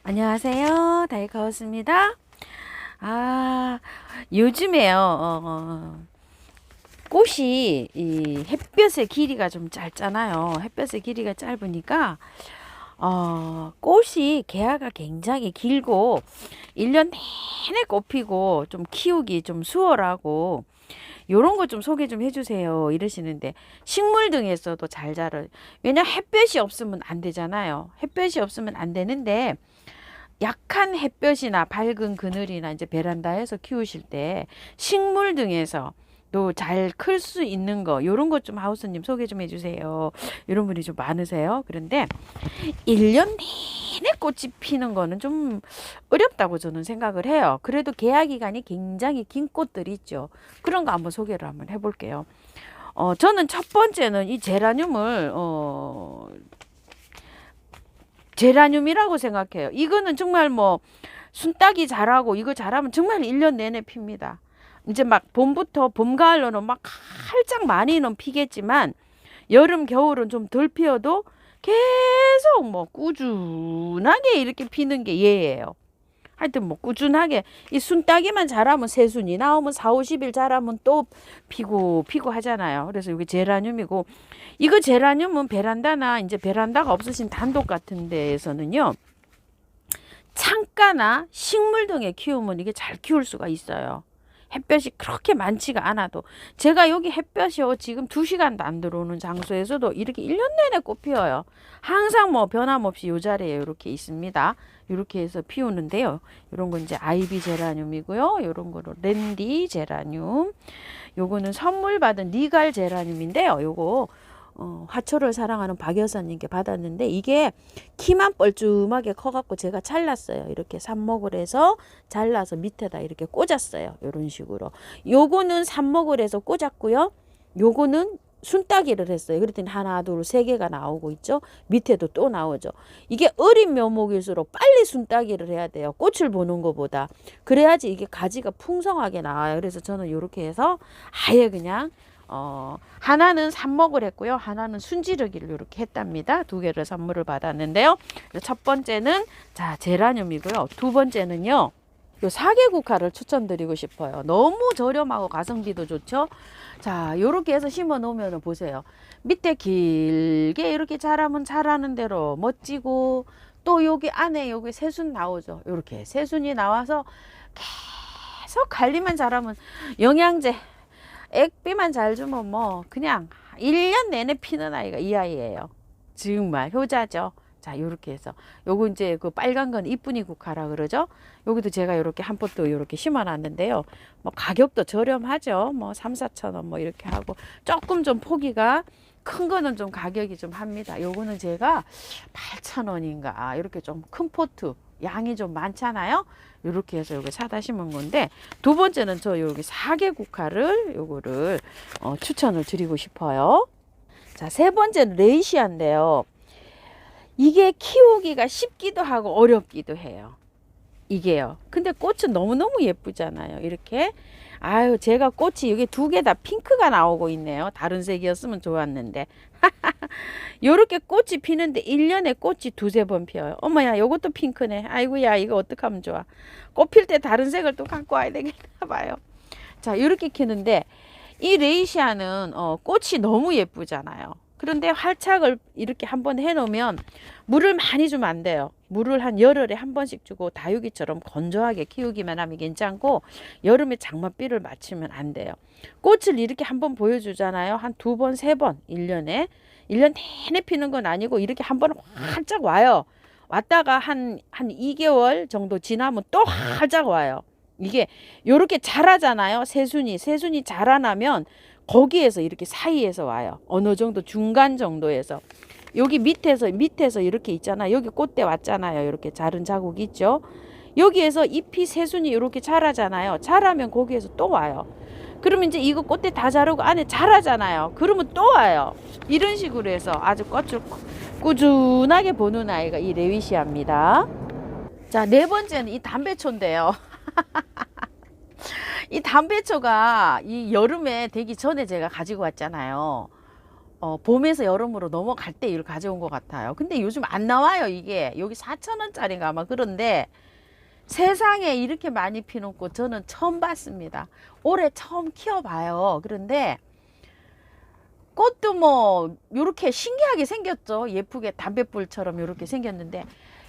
안녕하세요. 다이카우스입니다. 요즘에요, 꽃이 이 햇볕의 길이가 좀 짧잖아요. 햇볕의 길이가 짧으니까, 꽃이 개화가 굉장히 길고, 1년 내내 꽃 피고, 좀 키우기 좀 수월하고, 요런 거 좀 소개 좀 해주세요. 이러시는데, 식물 등에서도 잘 자라요. 왜냐, 햇볕이 없으면 안 되잖아요. 햇볕이 없으면 안 되는데, 약한 햇볕이나 밝은 그늘이나 이제 베란다에서 키우실 때 식물 등에서 또 잘 클 수 있는 거 요런 것 좀 하우스님 소개 좀 해주세요. 이런 분이 좀 많으세요. 그런데 1년 내내 꽃이 피는 거는 좀 어렵다고 저는 생각을 해요. 그래도 개화 기간이 굉장히 긴 꽃들이 있죠. 그런 거 한번 소개를 한번 해볼게요. 저는 첫 번째는 이 제라늄을 제라늄이라고 생각해요. 이거는 정말 뭐 순딱이 자라고 이거 자라면 정말 1년 내내 핍니다. 이제 막 봄부터 봄 가을로는 막 활짝 많이는 피겠지만 여름 겨울은 좀 덜 피어도 계속 뭐 꾸준하게 이렇게 피는 게 얘예요. 하여튼 뭐 꾸준하게 이 순따기만 자라면 새순이 나오면 4, 50일 자라면 또 피고 하잖아요. 그래서 이게 제라늄이고 이거 제라늄은 베란다나 이제 베란다가 없으신 단독 같은 데에서는요. 창가나 식물 등에 키우면 이게 잘 키울 수가 있어요. 햇볕이 그렇게 많지가 않아도 제가 여기 햇볕이 지금 2시간도 안 들어오는 장소에서도 이렇게 1년 내내 꽃 피어요. 항상 뭐 변함없이 요 자리에 이렇게 있습니다. 이렇게 해서 피우는데요. 이런 건 이제 아이비 제라늄이고요. 이런 거로 랜디 제라늄. 요거는 선물 받은 리갈 제라늄인데요. 요거 화초를 사랑하는 박 여사님께 받았는데 이게 키만 뻘쭘하게 커갖고 제가 잘랐어요. 이렇게 삽목을 해서 잘라서 밑에다 이렇게 꽂았어요. 이런 식으로. 요거는 삽목을 해서 꽂았고요. 요거는 순따기를 했어요. 그랬더니 하나, 둘, 세 개가 나오고 있죠. 밑에도 또 나오죠. 이게 어린 묘목일수록 빨리 순따기를 해야 돼요. 꽃을 보는 것보다. 그래야지 이게 가지가 풍성하게 나와요. 그래서 저는 이렇게 해서 아예 그냥 하나는 삽목을 했고요. 하나는 순지르기를 이렇게 했답니다. 2개를 선물을 받았는데요. 첫 번째는 자 제라늄이고요. 두 번째는요. 요 사계국화를 추천드리고 싶어요. 너무 저렴하고 가성비도 좋죠. 자, 요렇게 해서 심어 놓으면 보세요. 밑에 길게 이렇게 자라면 자라는 대로 멋지고 또 여기 안에 여기 새순 나오죠. 요렇게 새순이 나와서 계속 관리만 잘하면 영양제 액비만 잘 주면 뭐 그냥 1년 내내 피는 아이가 이 아이예요. 정말 효자죠. 자, 요렇게 해서 요거 이제 그 빨간 건 이쁜이 국화라 그러죠. 여기도 제가 요렇게 한 포트 요렇게 심어 놨는데요. 뭐 가격도 저렴하죠. 뭐 3, 4천 원 뭐 이렇게 하고 조금 좀 포기가 큰 거는 좀 가격이 좀 합니다. 요거는 제가 8천 원인가 이렇게 좀 큰 포트 양이 좀 많잖아요. 이렇게 해서 여기 사다 심은 건데 두 번째는 저 여기 사계국화를 요거를 추천을 드리고 싶어요. 자, 세 번째는 레이시아인데요. 이게 키우기가 쉽기도 하고 어렵기도 해요. 이게요. 근데 꽃은 너무너무 예쁘잖아요. 이렇게. 아유, 제가 꽃이 여기 2개 다 핑크가 나오고 있네요. 다른 색이었으면 좋았는데. 요렇게 꽃이 피는데 1년에 꽃이 2, 3번 피어요. 어머야, 요것도 핑크네. 아이고야, 이거 어떡하면 좋아. 꽃 필 때 다른 색을 또 갖고 와야 되겠나 봐요. 자, 요렇게 키는데 이 레이시아는 꽃이 너무 예쁘잖아요. 그런데 활착을 이렇게 한번 해놓으면 물을 많이 주면 안 돼요. 물을 한 열흘에 한 번씩 주고 다육이처럼 건조하게 키우기만 하면 괜찮고 여름에 장맛비를 맞추면 안 돼요. 꽃을 이렇게 한번 보여주잖아요. 한 2번, 3번 1년에 1년 내내 피는 건 아니고 이렇게 한번 활짝 와요. 왔다가 한 2개월 정도 지나면 또 활짝 와요. 이게 요렇게 자라잖아요. 새순이 자라나면 거기에서 이렇게 사이에서 와요. 어느 정도 중간 정도에서 여기 밑에서 이렇게 있잖아. 여기 꽃대 왔잖아요. 이렇게 자른 자국이 있죠. 여기에서 잎이 새순이 이렇게 자라잖아요. 자라면 거기에서 또 와요. 그러면 이제 이거 꽃대 다 자르고 안에 자라잖아요. 그러면 또 와요. 이런 식으로 해서 아주 꽃을 꾸준하게 보는 아이가 이 레위시아입니다. 자, 네 번째는 이 담배초인데요. 이 담배초가 이 여름에 되기 전에 제가 가지고 왔잖아요. 봄에서 여름으로 넘어갈 때 이걸 가져온 것 같아요. 근데 요즘 안 나와요. 이게 여기 4,000원짜리인가 아마. 그런데 세상에 이렇게 많이 피는 꽃 저는 처음 봤습니다. 올해 처음 키워봐요. 그런데 꽃도 뭐 이렇게 신기하게 생겼죠. 예쁘게 담뱃불처럼 이렇게 생겼는데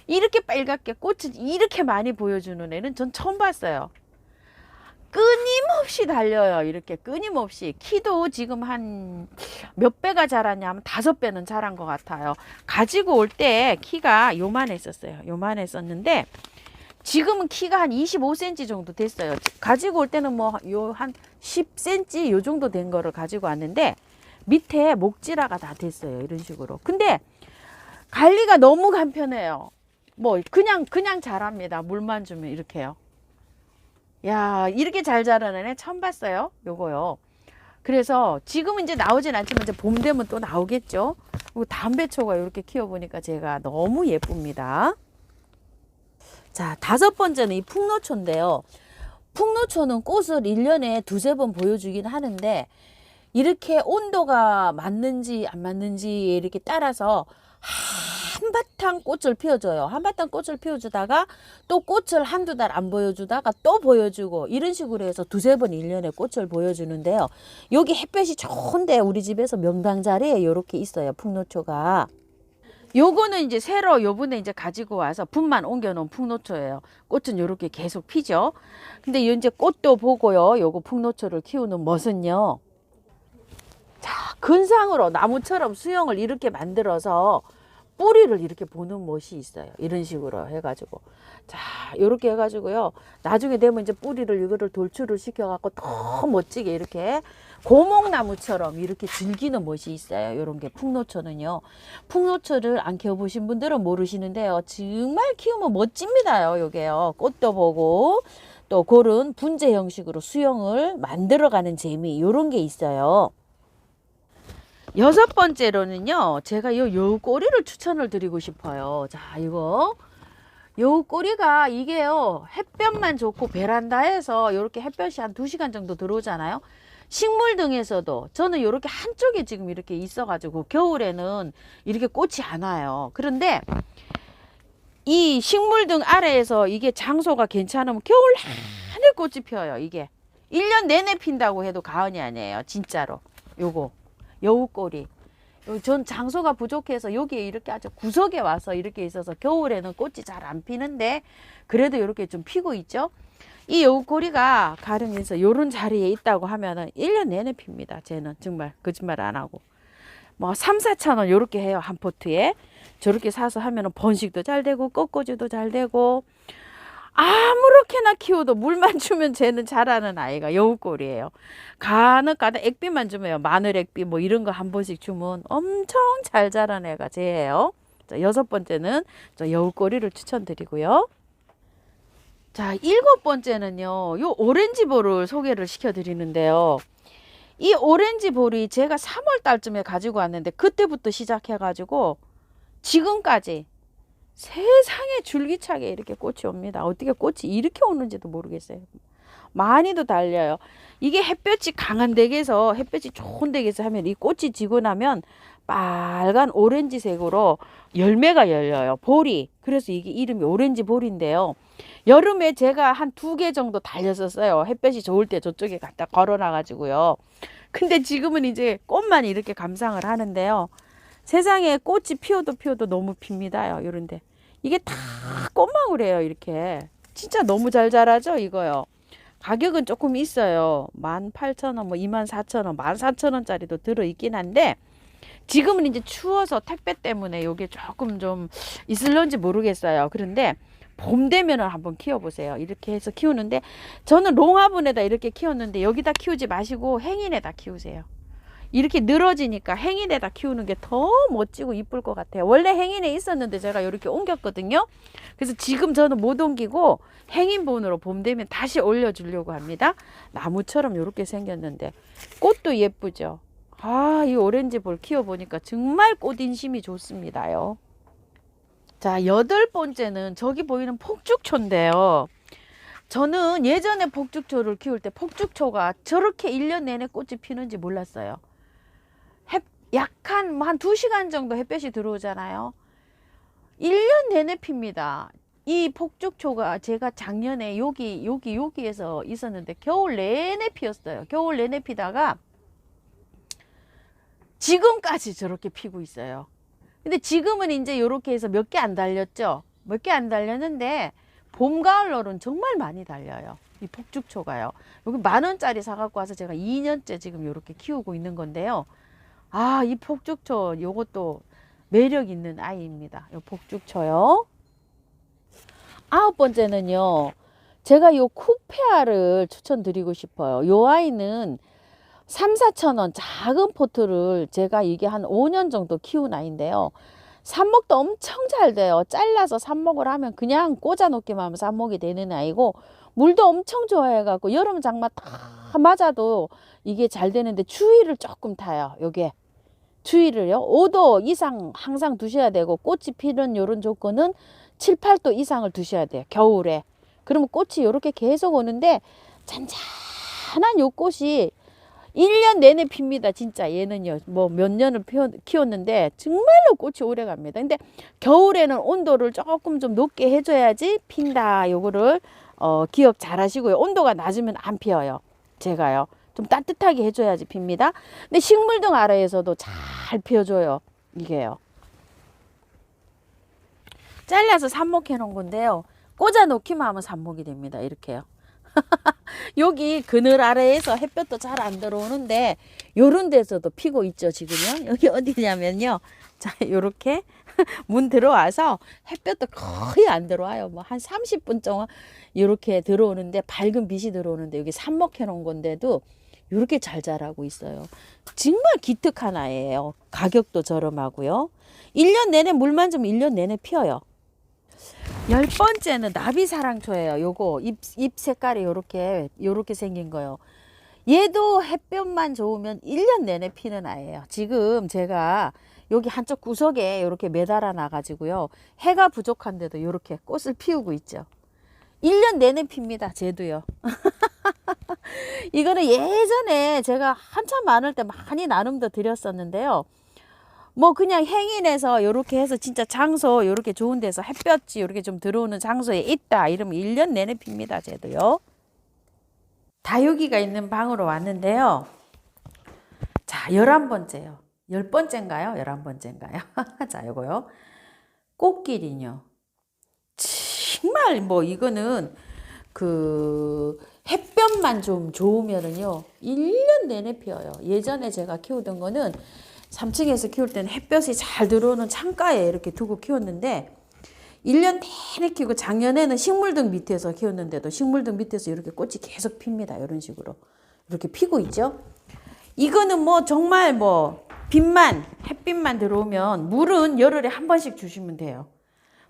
이렇게 빨갛게 꽃을 이렇게 많이 보여주는 애는 전 처음 봤어요. 끊임없이 달려요. 이렇게 끊임없이. 키도 지금 한 몇 배가 자랐냐 하면 5배는 자란 것 같아요. 가지고 올 때 키가 요만했었어요. 요만했었는데 지금은 키가 한 25cm 정도 됐어요. 가지고 올 때는 뭐 요 한 10cm 요 정도 된 거를 가지고 왔는데 밑에 목지라가 다 됐어요. 이런 식으로. 근데 관리가 너무 간편해요. 뭐 그냥 자랍니다. 물만 주면 이렇게요. 야, 이렇게 잘 자라는 애 처음 봤어요. 요거요. 그래서 지금은 이제 나오진 않지만 이제 봄 되면 또 나오겠죠. 그리고 담배초가 이렇게 키워보니까 제가 너무 예쁩니다. 자, 5번째는 이 풍노초인데요. 풍노초는 꽃을 1년에 2-3번 보여주긴 하는데 이렇게 온도가 맞는지 안 맞는지 이렇게 따라서 한바탕 꽃을 피워줘요. 한바탕 꽃을 피워주다가 또 꽃을 한두 달 안 보여주다가 또 보여주고 이런 식으로 해서 2-3번 1년에 꽃을 보여주는데요. 여기 햇볕이 좋은데 우리 집에서 명당 자리에 이렇게 있어요. 풍노초가. 요거는 이제 새로 요번에 이제 가지고 와서 분만 옮겨 놓은 풍노초예요. 꽃은 요렇게 계속 피죠. 근데 이제 꽃도 보고요. 요거 풍노초를 키우는 멋은요. 자, 근상으로 나무처럼 수영을 이렇게 만들어서 뿌리를 이렇게 보는 멋이 있어요. 이런 식으로 해가지고. 자, 요렇게 해가지고요. 나중에 되면 이제 뿌리를 이거를 돌출을 시켜갖고 더 멋지게 이렇게 고목나무처럼 이렇게 즐기는 멋이 있어요. 요런 게 풍노초는요. 풍노초를 안 키워보신 분들은 모르시는데요. 정말 키우면 멋집니다요. 요게요. 꽃도 보고 또 그런 분재 형식으로 수영을 만들어가는 재미. 요런 게 있어요. 6번째로는요, 제가 요 꼬리를 추천을 드리고 싶어요. 자, 요 꼬리가 이게요, 햇볕만 좋고 베란다에서 이렇게 햇볕이 한 2시간 정도 들어오잖아요. 식물 등에서도 저는 이렇게 한쪽에 지금 이렇게 있어가지고 겨울에는 이렇게 꽃이 안 와요. 그런데 이 식물 등 아래에서 이게 장소가 괜찮으면 겨울 내내 꽃이 피어요. 이게 1년 내내 핀다고 해도 과언이 아니에요. 진짜로. 요거. 여우꼬리. 전 장소가 부족해서 여기에 이렇게 아주 구석에 와서 이렇게 있어서 겨울에는 꽃이 잘 안 피는데 그래도 이렇게 좀 피고 있죠. 이 여우꼬리가 가령에서 요런 자리에 있다고 하면은 1년 내내 핍니다. 쟤는 정말 거짓말 안 하고. 뭐 3-4천 원 요렇게 해요. 한 포트에. 저렇게 사서 하면은 번식도 잘 되고 꽃꽂이도 잘 되고 아무렇게나 키워도 물만 주면 쟤는 자라는 아이가 여우꼬리예요. 가느가다 액비만 주면 마늘 액비 뭐 이런 거 한 번씩 주면 엄청 잘 자라는 애가 쟤예요. 자, 6번째는 저 여우꼬리를 추천드리고요. 자, 7번째는요. 요 오렌지 볼을 소개를 시켜드리는데요. 이 오렌지 볼이 제가 3월 달쯤에 가지고 왔는데 그때부터 시작해가지고 지금까지 세상에 줄기차게 이렇게 꽃이 옵니다. 어떻게 꽃이 이렇게 오는지도 모르겠어요. 많이도 달려요. 이게 햇볕이 강한 댁에서 햇볕이 좋은 댁에서 하면 이 꽃이 지고 나면 빨간 오렌지색으로 열매가 열려요. 볼이. 그래서 이게 이름이 오렌지 볼인데요. 여름에 제가 한 2개 정도 달렸었어요. 햇볕이 좋을 때 저쪽에 갖다 걸어놔가지고요. 근데 지금은 이제 꽃만 이렇게 감상을 하는데요. 세상에 꽃이 피어도 너무 핍니다요. 요런데 이게 다 꽃망울이에요. 이렇게 진짜 너무 잘 자라죠. 이거요. 가격은 조금 있어요. 18,000원, 뭐 24,000원, 14,000원짜리도 들어있긴 한데 지금은 이제 추워서 택배 때문에 이게 조금 좀 있을런지 모르겠어요. 그런데 봄 되면은 한번 키워보세요. 이렇게 해서 키우는데 저는 롱화분에다 이렇게 키웠는데 여기다 키우지 마시고 행인에다 키우세요. 이렇게 늘어지니까 행인에다 키우는 게 더 멋지고 이쁠 것 같아요. 원래 행인에 있었는데 제가 이렇게 옮겼거든요. 그래서 지금 저는 못 옮기고 행인본으로 봄 되면 다시 올려주려고 합니다. 나무처럼 이렇게 생겼는데 꽃도 예쁘죠. 아, 이 오렌지 볼 키워보니까 정말 꽃 인심이 좋습니다요. 자, 8번째는 저기 보이는 폭죽초인데요. 저는 예전에 폭죽초를 키울 때 폭죽초가 저렇게 1년 내내 꽃이 피는지 몰랐어요. 약한 뭐 한 2시간 정도 햇볕이 들어오잖아요. 1년 내내 핍니다. 이 폭죽초가 제가 작년에 여기에서 있었는데 겨울 내내 피었어요. 겨울 내내 피다가 지금까지 저렇게 피고 있어요. 근데 지금은 이제 이렇게 해서 몇 개 안 달렸죠. 몇 개 안 달렸는데 봄, 가을로는 정말 많이 달려요. 이 폭죽초가요. 여기 10,000원짜리 사갖고 와서 제가 2년째 지금 이렇게 키우고 있는 건데요. 아, 이 폭죽초 요것도 매력 있는 아이입니다. 요 폭죽초요. 9번째는요. 제가 요 쿠페아를 추천드리고 싶어요. 요 아이는 3,000~4,000원 작은 포트를 제가 이게 한 5년 정도 키운 아이인데요. 삽목도 엄청 잘 돼요. 잘라서 삽목을 하면 그냥 꽂아 놓기만 하면 삽목이 되는 아이고, 물도 엄청 좋아해 갖고 여름 장마 다 맞아도 이게 잘 되는데 추위를 조금 타요. 요게 추위를요 5도 이상 항상 두셔야 되고, 꽃이 피는 요런 조건은 7, 8도 이상을 두셔야 돼요. 겨울에. 그러면 꽃이 요렇게 계속 오는데 잔잔한 요 꽃이 1년 내내 핍니다. 진짜 얘는요. 뭐 몇 년을 키웠는데 정말로 꽃이 오래 갑니다. 근데 겨울에는 온도를 조금 좀 높게 해줘야지 핀다. 요거를 기억 잘 하시고요. 온도가 낮으면 안 피어요. 제가요. 좀 따뜻하게 해줘야지 핍니다. 근데 식물등 아래에서도 잘 피워줘요. 이게요. 잘라서 삽목해 놓은 건데요. 꽂아 놓기만 하면 삽목이 됩니다. 이렇게요. 여기 그늘 아래에서 햇볕도 잘 안 들어오는데 요런 데서도 피고 있죠. 지금요. 여기 어디냐면요. 자, 요렇게 문 들어와서 햇볕도 거의 안 들어와요. 뭐 한 30분 동안 요렇게 들어오는데, 밝은 빛이 들어오는데 여기 삽목해 놓은 건데도 요렇게 잘 자라고 있어요. 정말 기특한 아이예요. 가격도 저렴하고요. 1년 내내 물만 좀 1년 내내 피어요. 10번째는 나비사랑초예요. 요거 잎 색깔이 요렇게 생긴 거요. 얘도 햇볕만 좋으면 1년 내내 피는 아이예요. 지금 제가 여기 한쪽 구석에 이렇게 매달아 놔 가지고요. 해가 부족한데도 이렇게 꽃을 피우고 있죠. 1년 내내 핍니다. 쟤도요. 이거는 예전에 제가 한참 많을 때 많이 나눔도 드렸었는데요. 뭐 그냥 행인에서 요렇게 해서 진짜 장소 요렇게 좋은 데서 햇볕이 요렇게 좀 들어오는 장소에 있다 이러면 1년 내내 핍니다. 쟤도요. 다육이가 있는 방으로 왔는데요. 자, 11번째요. 10번째인가요? 11번째인가요? 자, 요거요. 꽃길이요. 정말 뭐 이거는 그 햇볕만 좀 좋으면은요 1년 내내 피어요. 예전에 제가 키우던 거는 3층에서 키울 때는 햇볕이 잘 들어오는 창가에 이렇게 두고 키웠는데 1년 내내 키우고, 작년에는 식물등 밑에서 키웠는데도 식물등 밑에서 이렇게 꽃이 계속 핍니다. 이런 식으로 이렇게 피고 있죠. 이거는 뭐 정말 뭐 햇빛만 들어오면 물은 열흘에 한 번씩 주시면 돼요.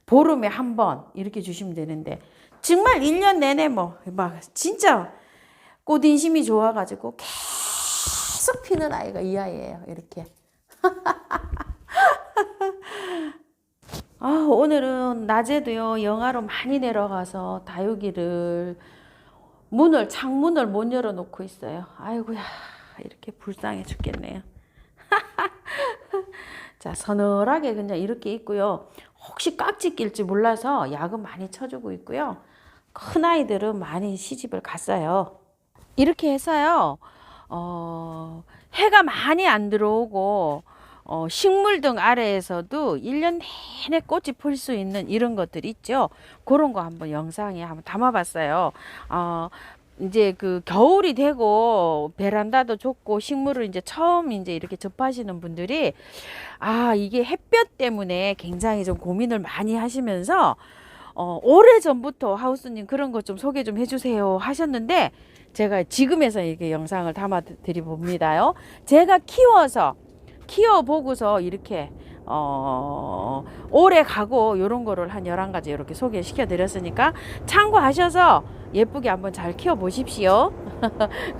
보름에 한 번 이렇게 주시면 되는데, 정말 1년 내내 막 진짜 꽃 인심이 좋아가지고 계속 피는 아이가 이 아이예요. 이렇게. 오늘은 낮에도요 영하로 많이 내려가서 다육이를 창문을 못 열어놓고 있어요. 아이고야, 이렇게 불쌍해 죽겠네요. 자, 서늘하게 그냥 이렇게 있고요. 혹시 깍지 낄지 몰라서 약은 많이 쳐주고 있고요. 큰 아이들은 많이 시집을 갔어요. 이렇게 해서요, 해가 많이 안 들어오고, 식물등 아래에서도 1년 내내 꽃이 필 수 있는 이런 것들 있죠. 그런 거 한번 영상에 한번 담아봤어요. 이제 그 겨울이 되고 베란다도 좋고 식물을 이제 처음 이제 이렇게 접하시는 분들이 이게 햇볕 때문에 굉장히 좀 고민을 많이 하시면서 오래 전부터 하우스님 그런 거 좀 소개 좀 해주세요 하셨는데, 제가 지금에서 이렇게 영상을 담아 드리 봅니다요. 제가 키워보고서 이렇게 오래 가고 요런 거를 한 11가지 이렇게 소개시켜 드렸으니까 참고하셔서 예쁘게 한번 잘 키워 보십시오.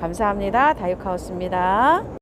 감사합니다. 다육하우스입니다.